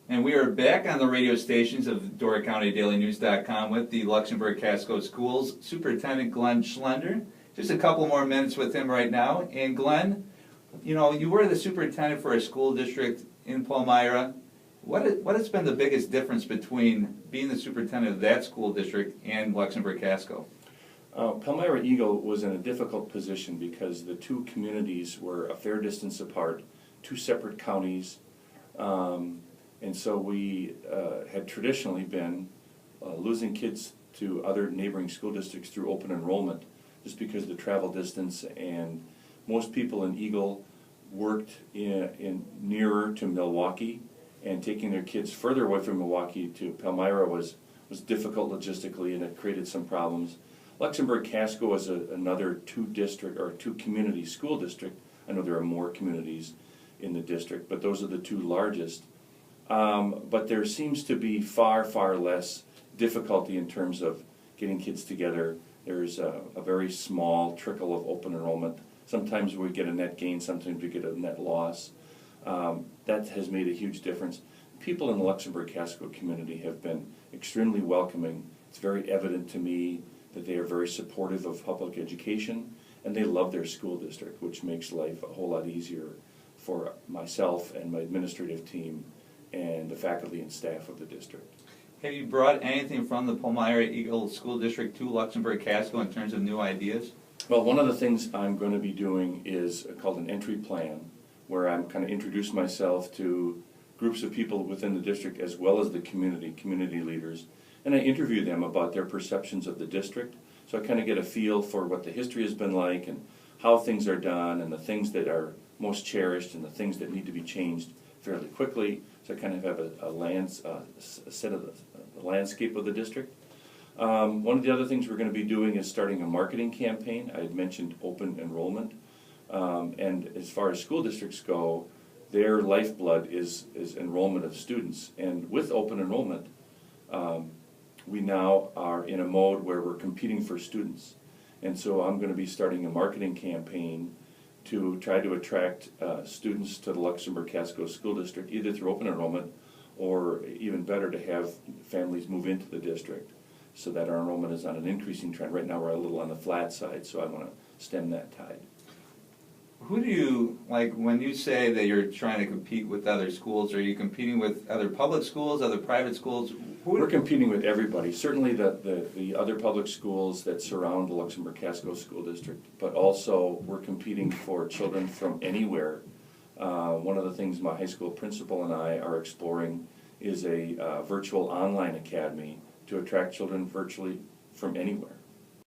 And we are back on the radio stations of DoraCountyDailyNews.com with the Luxemburg-Casco Schools Superintendent Glenn Schlender. Just a couple more minutes with him right now. And Glenn, you were the superintendent for a school district in Palmyra. What has been the biggest difference between being the superintendent of that school district and Luxemburg-Casco? Palmyra Eagle was in a difficult position because the two communities were a fair distance apart, two separate counties. And so we had traditionally been losing kids to other neighboring school districts through open enrollment just because of the travel distance, and most people in Eagle worked in nearer to Milwaukee, and taking their kids further away from Milwaukee to Palmyra was difficult logistically, and it created some problems. Luxemburg-Casco is another two-community school district. I know there are more communities in the district, but those are the two largest. But there seems to be far less difficulty in terms of getting kids together. There's a very small trickle of open enrollment. Sometimes we get a net gain, sometimes we get a net loss. That has made a huge difference. People in the Luxemburg-Casco community have been extremely welcoming. It's very evident to me that they are very supportive of public education, and they love their school district, which makes life a whole lot easier for myself and my administrative team and the faculty and staff of the district. Have you brought anything from the Palmyra Eagle School District to Luxemburg-Casco in terms of new ideas? Well, one of the things I'm going to be doing is called an entry plan, where I'm kind of introduce myself to groups of people within the district as well as the community leaders, and I interview them about their perceptions of the district, so I kind of get a feel for what the history has been like and how things are done and the things that are most cherished and the things that need to be changed fairly quickly. So I kind of have a set of the landscape of the district. One of the other things we're going to be doing is starting a marketing campaign. I had mentioned open enrollment. And as far as school districts go, their lifeblood is enrollment of students. And with open enrollment, we now are in a mode where we're competing for students. And so I'm going to be starting a marketing campaign to try to attract students to the Luxemburg-Casco School District, either through open enrollment or even better to have families move into the district so that our enrollment is on an increasing trend. Right now we're a little on the flat side, so I want to stem that tide. Who do you, like when you say that you're trying to compete with other schools, are you competing with other public schools, other private schools? We're competing with everybody, certainly the other public schools that surround the Luxemburg-Casco School District, but also we're competing for children from anywhere. One of the things my high school principal and I are exploring is a virtual online academy to attract children virtually from anywhere.